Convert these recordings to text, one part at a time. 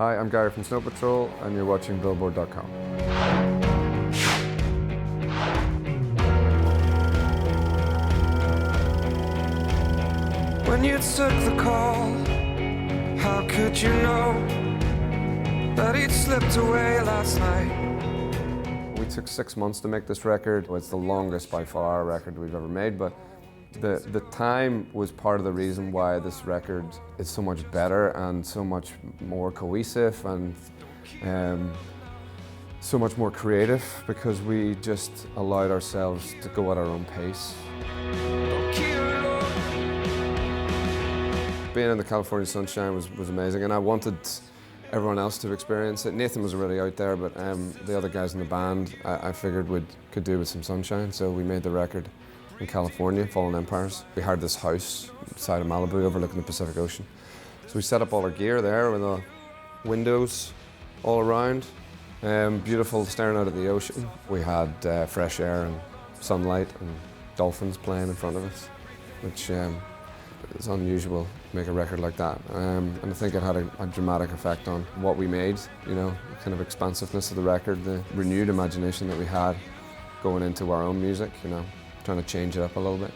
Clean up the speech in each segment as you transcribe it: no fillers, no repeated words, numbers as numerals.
Hi, I'm Gary from Snow Patrol, and you're watching Billboard.com. When you took the call, how could you know that he'd slipped away last night? We took 6 months to make this record. It's the longest by far record we've ever made, but the time was part of the reason why this record is so much better and so much more cohesive and so much more creative, because we just allowed ourselves to go at our own pace. Being in the California sunshine was amazing, and I wanted everyone else to experience it. Nathan was already out there, but the other guys in the band I figured could do with some sunshine, so we made the record in California, Fallen Empires. We hired this house outside of Malibu overlooking the Pacific Ocean. So we set up all our gear there with the windows all around, beautiful staring out at the ocean. We had fresh air and sunlight and dolphins playing in front of us, which is unusual to make a record like that. And I think it had a dramatic effect on what we made, you know, the kind of expansiveness of the record, the renewed imagination that we had going into our own music, you know, trying to change it up a little bit.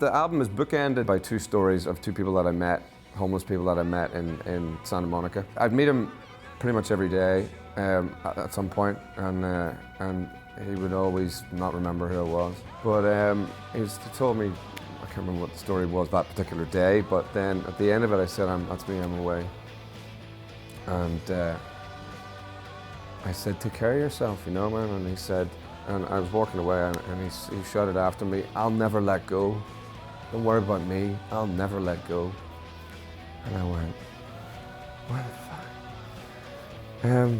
The album is bookended by two stories of two people that I met, homeless people that I met in Santa Monica. I'd meet him pretty much every day at some point, and he would always not remember who I was. But he told me, I can't remember what the story was that particular day, but then at the end of it I said, that's me, I'm away. And I said, take care of yourself, you know, man. And he said, and I was walking away, and he shouted after me, I'll never let go. Don't worry about me, I'll never let go. And I went, what the fuck?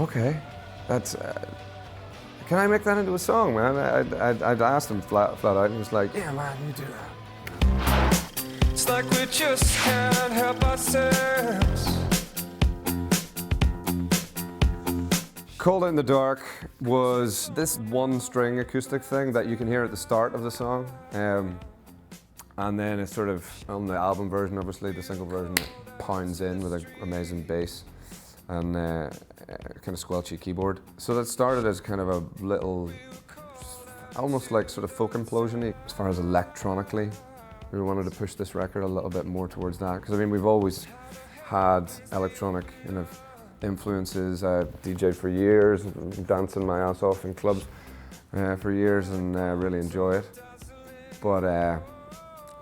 Okay, that's, can I make that into a song, man? I'd asked him flat out, and he was like, yeah, man, you do that. It's like we just can't help ourselves. Cold in the Dark was this one string acoustic thing that you can hear at the start of the song. And then it's sort of, on the album version, obviously, the single version, it pounds in with an amazing bass and kind of squelchy keyboard. So that started as kind of a little, almost like sort of folk implosion-y. As far as electronically, we wanted to push this record a little bit more towards that. Because I mean, we've always had electronic kind of influences. I DJ'd for years, dancing my ass off in clubs for years, and really enjoy it. But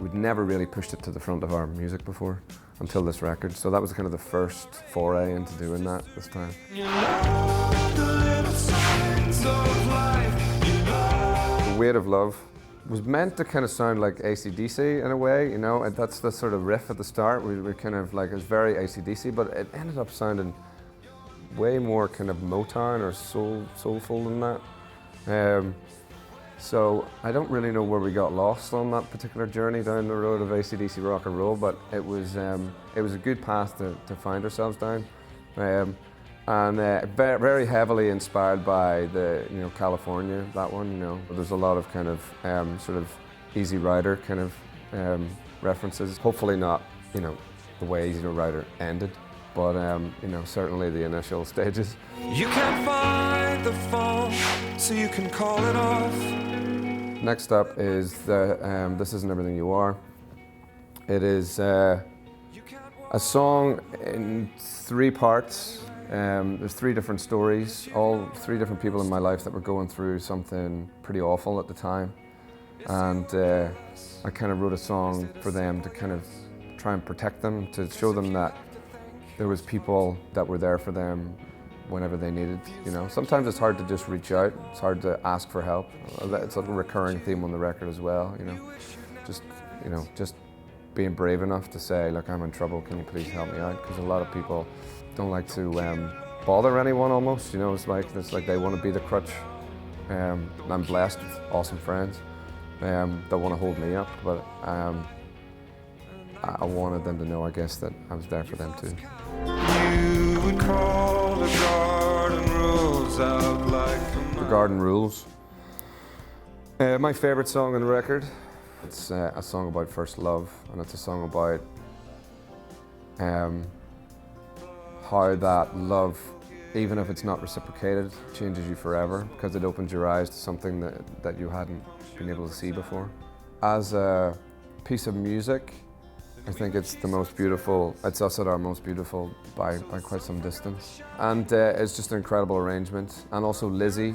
we'd never really pushed it to the front of our music before until this record. So that was kind of the first foray into doing that this time. The Weight of Love was meant to kind of sound like AC/DC in a way, you know, and that's the sort of riff at the start. We kind of like, it was very AC/DC, but it ended up sounding way more kind of Motown or soulful than that. So I don't really know where we got lost on that particular journey down the road of AC/DC rock and roll, but it was a good path to find ourselves down, and very heavily inspired by the, you know, California, that one, you know. There's a lot of kind of sort of Easy Rider kind of references. Hopefully not, you know, the way Easy Rider ended, but you know, certainly the initial stages. You can't find the phone, so you can call it off. Next up is the This Isn't Everything You Are. It is a song in 3 parts. There's 3 different stories, all 3 different people in my life that were going through something pretty awful at the time. And I kind of wrote a song for them to kind of try and protect them, to show them that there was people that were there for them whenever they needed, you know. Sometimes it's hard to just reach out, it's hard to ask for help. It's a recurring theme on the record as well, you know. Just being brave enough to say, look, I'm in trouble, can you please help me out? Because a lot of people don't like to bother anyone almost, you know. It's like they want to be the crutch. I'm blessed with awesome friends that want to hold me up, but I wanted them to know, I guess, that I was there for them too. You would call the garden rules out like The Garden Rules. My favorite song on the record, It's a song about first love, and it's a song about how that love, even if it's not reciprocated, changes you forever because it opens your eyes to something that you hadn't been able to see before. As a piece of music, I think it's the most beautiful, it's us at our most beautiful by quite some distance. And it's just an incredible arrangement. And also Lizzie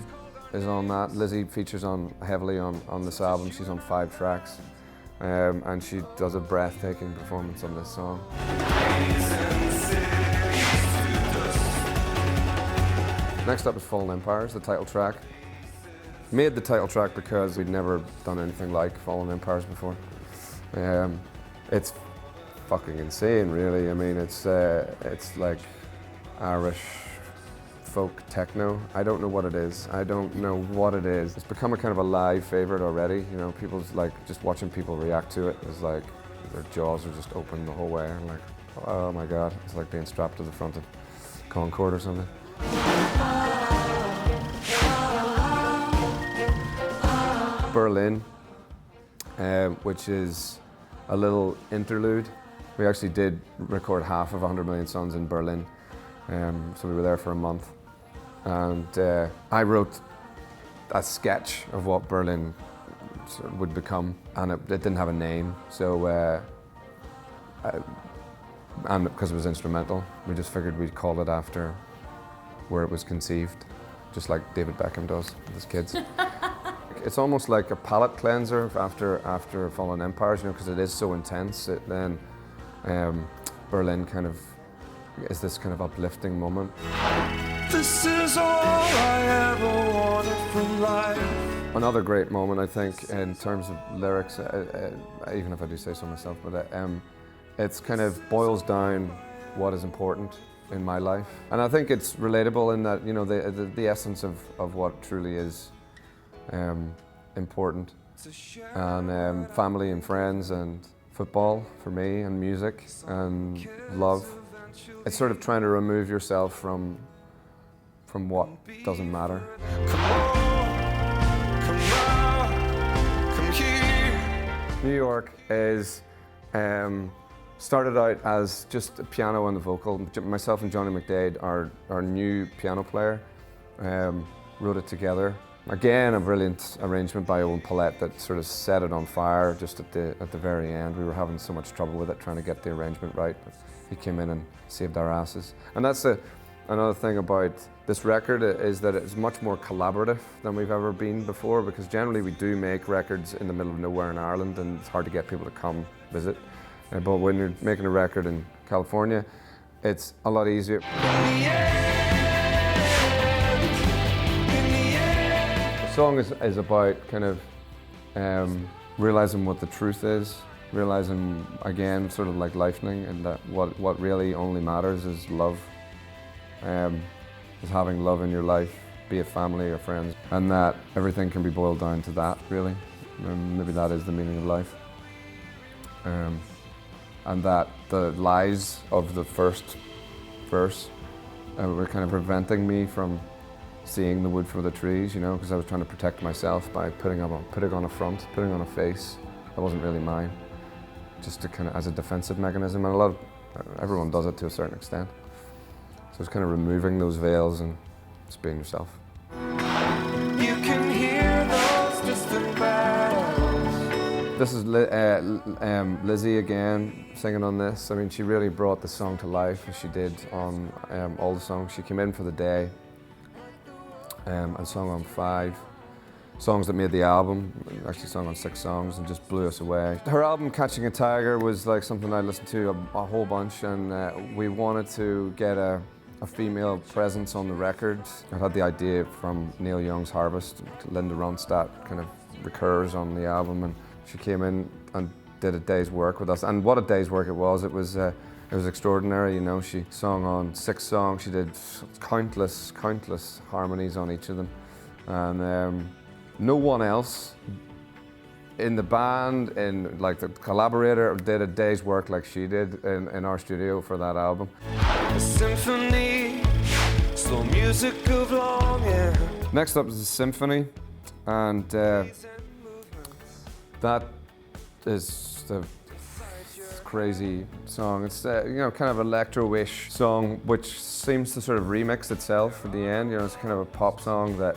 is on that. Lizzie features heavily on this album. She's on 5 tracks. And she does a breathtaking performance on this song. Next up is Fallen Empires, the title track. Made the title track because we'd never done anything like Fallen Empires before. It's fucking insane, really. I mean, it's like Irish folk techno. I don't know what it is. It's become a kind of a live favorite already. You know, people's like just watching people react to it is like their jaws are just open the whole way. I'm like, oh my God, it's like being strapped to the front of Concorde or something. Berlin, which is a little interlude. We actually did record half of 100 Million Suns in Berlin, so we were there for a month. And I wrote a sketch of what Berlin sort of would become, and it didn't have a name, so and because it was instrumental, we just figured we'd call it after where it was conceived, just like David Beckham does with his kids. It's almost like a palate cleanser after Fallen Empires, you know, because it is so intense. Then Berlin kind of is this kind of uplifting moment. This is all I ever wanted from life. Another great moment, I think, in terms of lyrics, even if I do say so myself, but it's kind of boils down what is important in my life. And I think it's relatable in that, you know, the essence of what truly is important. And family and friends and football for me, and music and love. It's sort of trying to remove yourself from what doesn't matter. Come here. New York is started out as just a piano and the vocal. Myself and Johnny McDade, our new piano player, wrote it together. Again, a brilliant arrangement by Owen Paulette that sort of set it on fire just at the very end. We were having so much trouble with it, trying to get the arrangement right, but he came in and saved our asses. And that's another thing about this record, is that it's much more collaborative than we've ever been before, because generally we do make records in the middle of nowhere in Ireland and it's hard to get people to come visit. But when you're making a record in California, it's a lot easier. The song is about kind of realizing what the truth is, realizing again, sort of like lifening, and that what really only matters is love, is having love in your life, be it family or friends, and that everything can be boiled down to that, really. And maybe that is the meaning of life. And that the lies of the first verse were kind of preventing me from seeing the wood for the trees, you know, because I was trying to protect myself by putting on a front, putting on a face that wasn't really mine, just to kind of as a defensive mechanism. And everyone does it to a certain extent. So it's kind of removing those veils and just being yourself. You can hear those distant bells. This is Lizzie again singing on this. I mean, she really brought the song to life as she did on all the songs. She came in for the day and sung on 5 songs that made the album. Actually sung on 6 songs and just blew us away. Her album Catching a Tiger was like something I listened to a whole bunch, and we wanted to get a female presence on the record. I had the idea from Neil Young's Harvest. Linda Ronstadt kind of recurs on the album, and she came in and did a day's work with us. And what a day's work it was. It was extraordinary, you know. She sung on 6 songs. She did countless harmonies on each of them. And no one else in the band, in like the collaborator, did a day's work like she did in our studio for that album. A symphony, slow music of longing. Next up is the Symphony, and that is the crazy song. It's you know, kind of electro-ish song, which seems to sort of remix itself at the end. You know, it's kind of a pop song that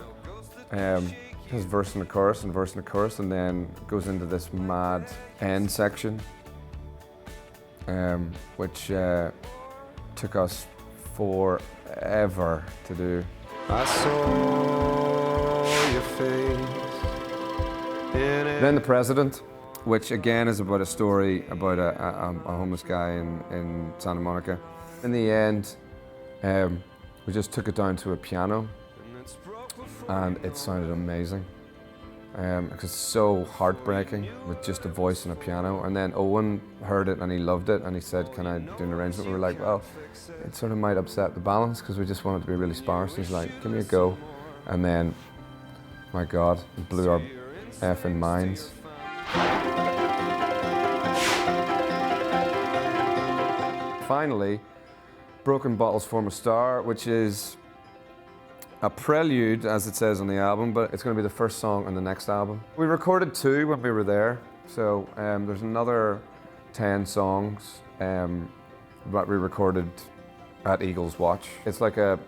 has verse and a chorus and verse and a chorus, and then goes into this mad end section, which took us forever to do. I saw your face. Then The President, which again is about a story about a homeless guy in Santa Monica. In the end, we just took it down to a piano, and it sounded amazing. Because it's so heartbreaking with just a voice and a piano. And then Owen heard it and he loved it, and he said, "Can I do an arrangement?" We were like, well, it sort of might upset the balance because we just want it to be really sparse. He's like, "Give me a go." And then, my God, it blew our effing minds. Finally, Broken Bottles Form a Star, which is a prelude, as it says on the album, but it's going to be the first song on the next album. We recorded 2 when we were there, so there's another 10 songs that we recorded at Eagle's Watch. It's like a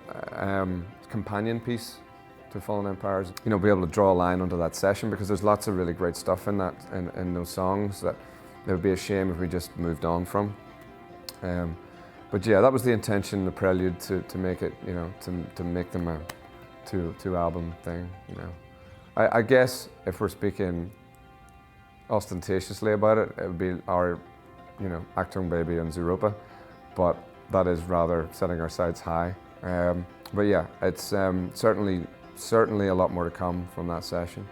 companion piece to Fallen Empires. You know, be able to draw a line onto that session, because there's lots of really great stuff in that, in those songs that it would be a shame if we just moved on from. But yeah, that was the intention, the prelude to make it, you know, to make them a two album thing, you know. I guess if we're speaking ostentatiously about it, it would be our, you know, Achtung Baby and Zooropa, but that is rather setting our sights high. But yeah, it's certainly a lot more to come from that session.